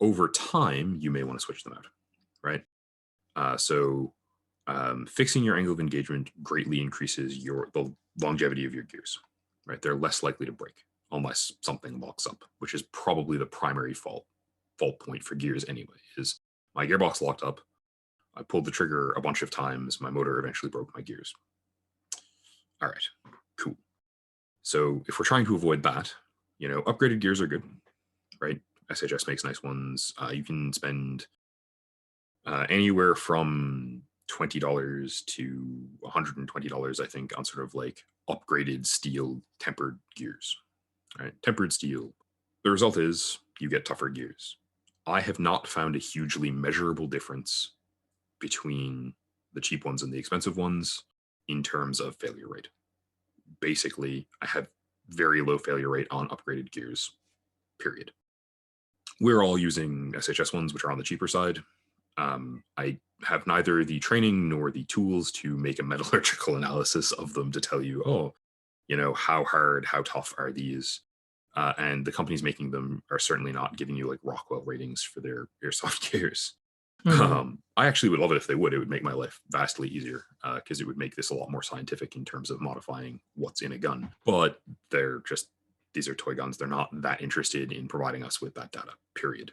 Over time, you may want to switch them out, right? So fixing your angle of engagement greatly increases the longevity of your gears, right? They're less likely to break unless something locks up, which is probably the primary fault point for gears anyway. Is my gearbox locked up? I pulled the trigger a bunch of times. My motor eventually broke my gears. All right, cool. So if we're trying to avoid that, upgraded gears are good, right? SHS makes nice ones. You can spend anywhere from $20 to $120, I think, on sort of like upgraded steel tempered gears, right? Tempered steel. The result is you get tougher gears. I have not found a hugely measurable difference between the cheap ones and the expensive ones in terms of failure rate. Basically, I have very low failure rate on upgraded gears, period. We're all using SHS ones, which are on the cheaper side. I have neither the training nor the tools to make a metallurgical analysis of them to tell you, how hard, how tough are these? And the companies making them are certainly not giving you like Rockwell ratings for their airsoft gears. Mhm. I actually would love it if they would. It would make my life vastly easier because it would make this a lot more scientific in terms of modifying what's in a gun. But these are toy guns. They're not that interested in providing us with that data, period.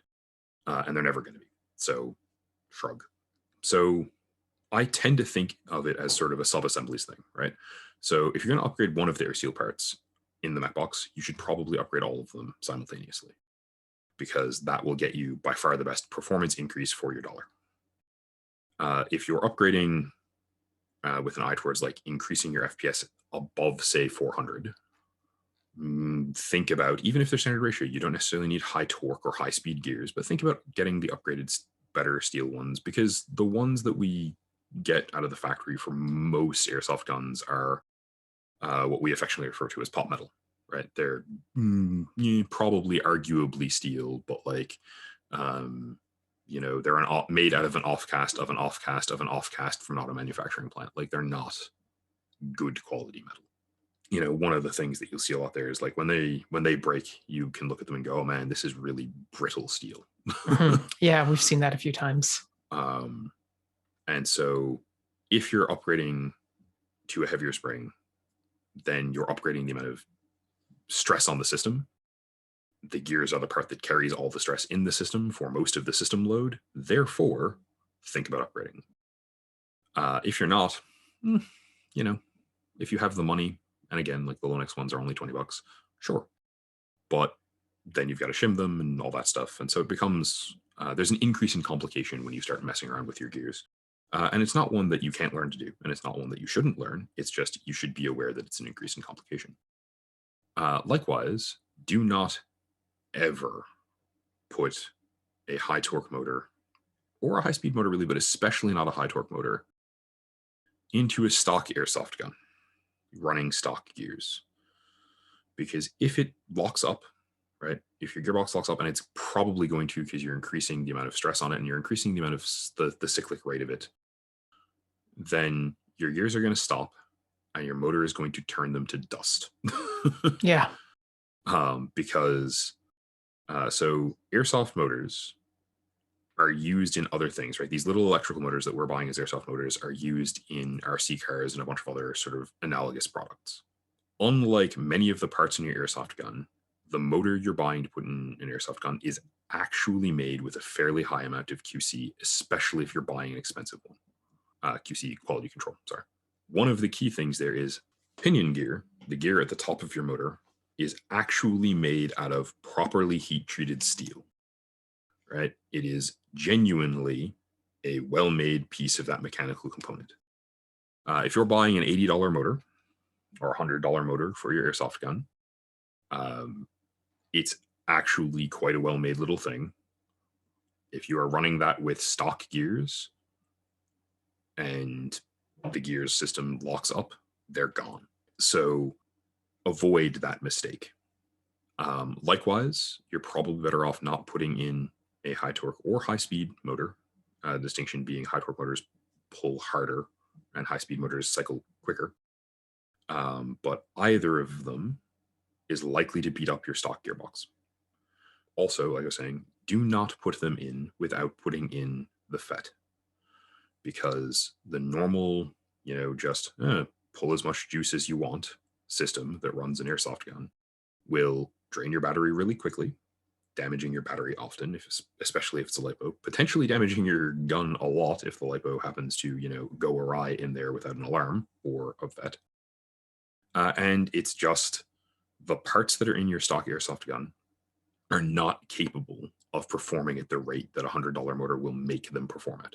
And they're never going to be. So, shrug. So, I tend to think of it as sort of a sub-assemblies thing, right? So, if you're going to upgrade one of the air seal parts in the MacBox, you should probably upgrade all of them simultaneously because that will get you by far the best performance increase for your dollar. If you're upgrading with an eye towards like increasing your FPS above, say, 400, think about, even if they're standard ratio, you don't necessarily need high torque or high speed gears, but think about getting the upgraded better steel ones because the ones that we get out of the factory for most airsoft guns are what we affectionately refer to as pop metal, right? They're probably arguably steel, but like, they're made out of an offcast of an offcast of an offcast from not a manufacturing plant. Like they're not good quality metal. One of the things that you'll see a lot there is like when they break, you can look at them and go, "Oh man, this is really brittle steel." Mhm. Yeah, we've seen that a few times. And so, if you're upgrading to a heavier spring, then you're upgrading the amount of stress on the system. The gears are the part that carries all the stress in the system for most of the system load. Therefore, think about upgrading. If you're not, you know, if you have the money, and again, like the Lonex ones are only $20, sure. But then you've got to shim them and all that stuff. And so it becomes, there's an increase in complication when you start messing around with your gears. And it's not one that you can't learn to do, and it's not one that you shouldn't learn. It's just you should be aware that it's an increase in complication. Likewise, do not ever put a high torque motor or a high speed motor, really, but especially not a high torque motor, into a stock airsoft gun running stock gears. Because if it locks up, right, if your gearbox locks up, and it's probably going to because you're increasing the amount of stress on it and you're increasing the amount of the cyclic rate of it, then your gears are going to stop and your motor is going to turn them to dust. Yeah. Because so airsoft motors are used in other things, right? These little electrical motors that we're buying as airsoft motors are used in RC cars and a bunch of other sort of analogous products. Unlike many of the parts in your airsoft gun, the motor you're buying to put in an airsoft gun is actually made with a fairly high amount of QC, especially if you're buying an expensive one. QC, quality control, sorry. One of the key things there is pinion gear, the gear at the top of your motor, is actually made out of properly heat-treated steel, right? It is genuinely a well-made piece of that mechanical component. If you're buying an $80 motor or $100 motor for your airsoft gun, it's actually quite a well-made little thing. If you are running that with stock gears and the gears system locks up, they're gone. So avoid that mistake. Likewise, you're probably better off not putting in a high torque or high speed motor. Distinction being high torque motors pull harder and high speed motors cycle quicker. But either of them is likely to beat up your stock gearbox. Also, like I was saying, do not put them in without putting in the FET, because the normal, just pull as much juice as you want system that runs an airsoft gun will drain your battery really quickly, damaging your battery often, especially if it's a LiPo, potentially damaging your gun a lot if the LiPo happens to, go awry in there without an alarm or a FET. And it's just the parts that are in your stock airsoft gun are not capable of performing at the rate that a $100 motor will make them perform at.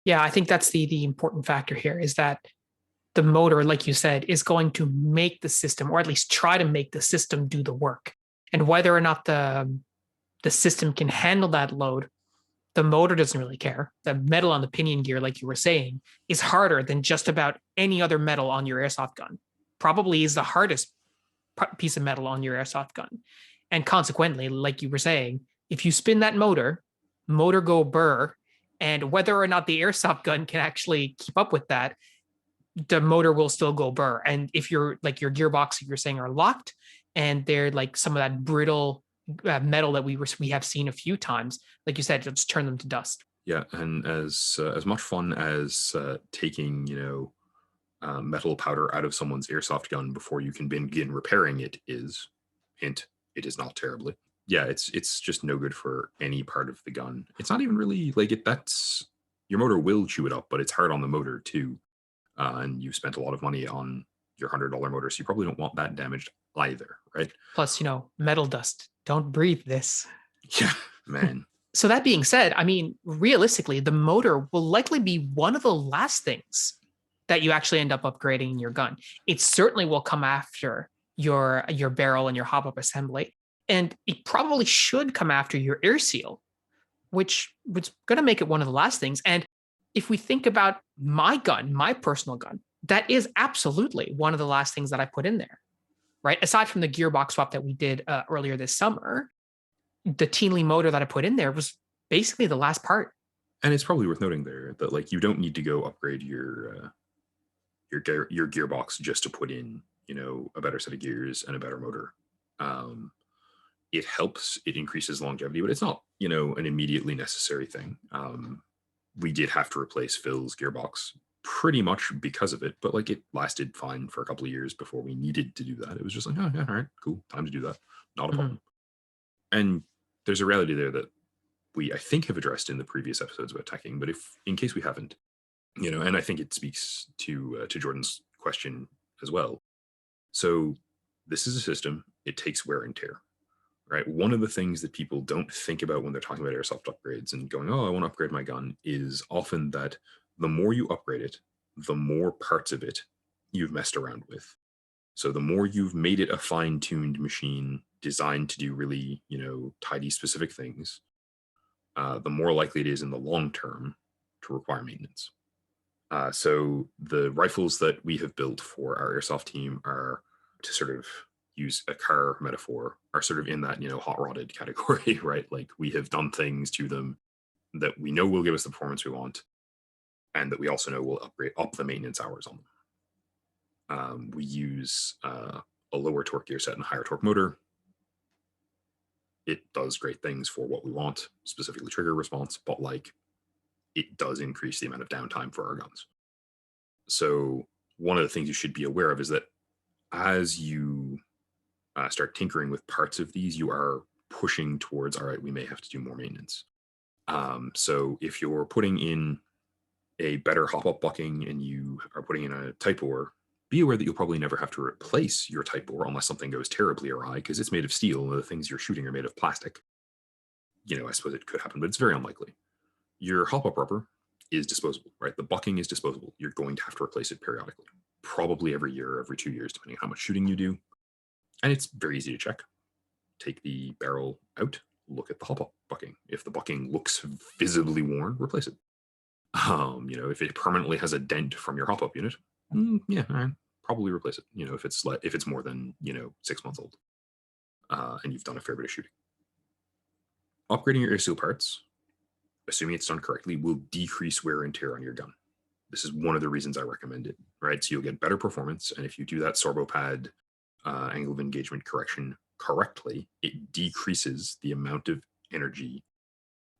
Yeah, I think that's the important factor here, is that the motor, like you said, is going to make the system, or at least try to make the system, do the work. And whether or not the system can handle that load, the motor doesn't really care. The metal on the pinion gear, like you were saying, is harder than just about any other metal on your airsoft gun. Probably is the hardest piece of metal on your airsoft gun. And consequently, like you were saying, if you spin that motor go burr, and whether or not the airsoft gun can actually keep up with that, the motor will still go burr. And if you're like your gearbox, you're saying, are locked and they're like some of that brittle metal that we have seen a few times, like you said, just turn them to dust. Yeah, and as much fun as taking metal powder out of someone's airsoft gun before you can begin repairing it is, hint, it is not terribly. Yeah, it's just no good for any part of the gun. It's not even really like it. That's your motor will chew it up, but it's hard on the motor too. And you've spent a lot of money on your $100 motor, so you probably don't want that damaged either, right? Plus, metal dust. Don't breathe this. Yeah, man. So that being said, I mean, realistically, the motor will likely be one of the last things that you actually end up upgrading in your gun. It certainly will come after your barrel and your hop-up assembly, and it probably should come after your air seal, which was going to make it one of the last things. And if we think about my gun, my personal gun, that is absolutely one of the last things that I put in there, right? Aside from the gearbox swap that we did earlier this summer, the Teenley motor that I put in there was basically the last part. And it's probably worth noting there that like you don't need to go upgrade your gearbox just to put in a better set of gears and a better motor. It helps, it increases longevity, but it's not an immediately necessary thing. We did have to replace Phil's gearbox pretty much because of it, but like it lasted fine for a couple of years before we needed to do that. It was just like, oh yeah, all right, cool, time to do that. Not a Mhm. problem. And there's a reality there that we, I think, have addressed in the previous episodes about teching, but if in case we haven't, and I think it speaks to Jordan's question as well. So this is a system, it takes wear and tear, right? One of the things that people don't think about when they're talking about airsoft upgrades and going, oh, I want to upgrade my gun, is often that the more you upgrade it, the more parts of it you've messed around with. So the more you've made it a fine-tuned machine designed to do really, tidy specific things, the more likely it is in the long term to require maintenance. So the rifles that we have built for our airsoft team are, to sort of use a car metaphor, are sort of in that, hot rodded category, right? Like we have done things to them that we know will give us the performance we want, and that we also know will up the maintenance hours on them. We use a lower torque gear set and a higher torque motor. It does great things for what we want, specifically trigger response, but like it does increase the amount of downtime for our guns. So one of the things you should be aware of is that as you start tinkering with parts of these, you are pushing towards, all right, we may have to do more maintenance. So if you're putting in a better hop-up bucking and you are putting in a type bore, be aware that you'll probably never have to replace your type bore unless something goes terribly awry, because it's made of steel and the things you're shooting are made of plastic. I suppose it could happen, but it's very unlikely. Your hop-up rubber is disposable, right? The bucking is disposable. You're going to have to replace it periodically, probably every year, or every 2 years, depending on how much shooting you do. And it's very easy to check. Take the barrel out, look at the hop-up bucking. If the bucking looks visibly worn, replace it. If it permanently has a dent from your hop-up unit, yeah, all right, probably replace it. If it's more than 6 months old, and you've done a fair bit of shooting. Upgrading your air seal parts, assuming it's done correctly, will decrease wear and tear on your gun. This is one of the reasons I recommend it, right? So you'll get better performance, and if you do that sorbo pad angle of engagement correction correctly, it decreases the amount of energy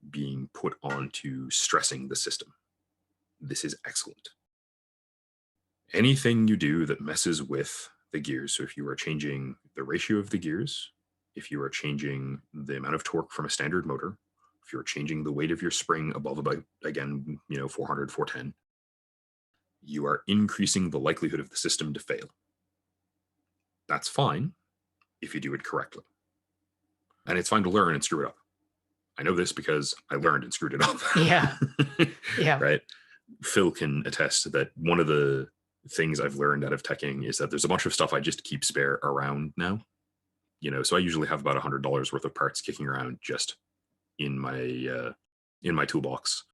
being put onto stressing the system. This is excellent. Anything you do that messes with the gears, so if you are changing the ratio of the gears, if you are changing the amount of torque from a standard motor, if you're changing the weight of your spring above about, again, 400, 410, you are increasing the likelihood of the system to fail. That's fine if you do it correctly. And it's fine to learn and screw it up. I know this because I learned and screwed it up. Yeah. Yeah. Right? Phil can attest that one of the things I've learned out of teching is that there's a bunch of stuff I just keep spare around now. So I usually have about $100 worth of parts kicking around just in my toolbox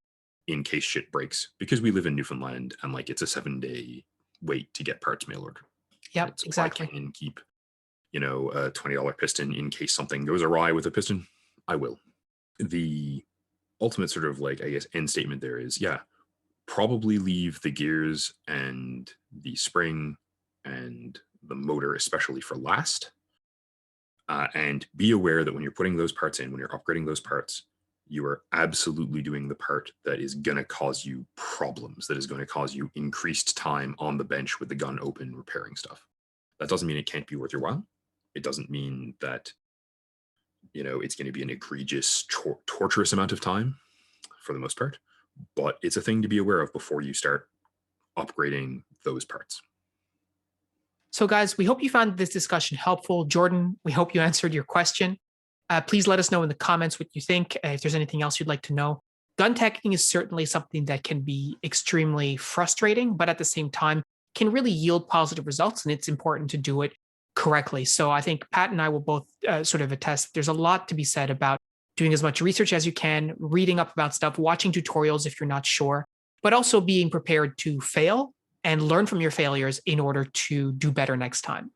in case shit breaks, because we live in Newfoundland and like it's a 7-day wait to get parts mail ordered. Yep. Right? So Exactly. I can keep a $20 piston in case something goes awry with a piston, I will. The ultimate sort of like, I guess, end statement there is, yeah, probably leave the gears and the spring and the motor, especially, for last. And be aware that when you're putting those parts in, when you're upgrading those parts, you are absolutely doing the part that is going to cause you problems, that is going to cause you increased time on the bench with the gun open repairing stuff. That doesn't mean it can't be worth your while. It doesn't mean that it's going to be an egregious, torturous amount of time for the most part, but it's a thing to be aware of before you start upgrading those parts. So, guys, we hope you found this discussion helpful. Jordan, we hope you answered your question. Please let us know in the comments what you think, if there's anything else you'd like to know. Gun teching is certainly something that can be extremely frustrating, but at the same time can really yield positive results, and it's important to do it correctly. So I think Pat and I will both sort of attest there's a lot to be said about doing as much research as you can, reading up about stuff, watching tutorials if you're not sure, but also being prepared to fail and learn from your failures in order to do better next time.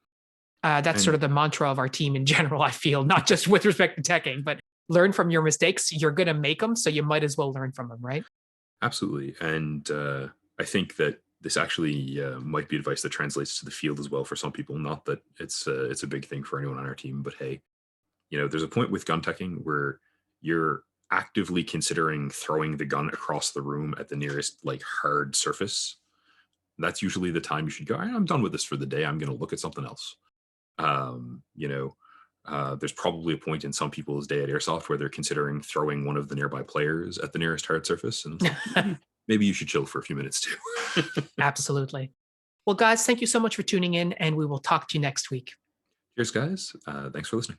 That's sort of the mantra of our team in general, I feel, not just with respect to teching, but learn from your mistakes. You're going to make them, so you might as well learn from them, right? Absolutely. And I think that this actually might be advice that translates to the field as well for some people. Not that it's a big thing for anyone on our team, but hey, there's a point with gun teching where you're actively considering throwing the gun across the room at the nearest like hard surface That's usually the time you should go, "All right, I'm done with this for the day. I'm going to look at something else." You know, there's probably a point in some people's day at airsoft where they're considering throwing one of the nearby players at the nearest hard surface, and it's like, maybe you should chill for a few minutes too. Absolutely. Well, guys, thank you so much for tuning in, and we will talk to you next week. Cheers, guys. Thanks for listening.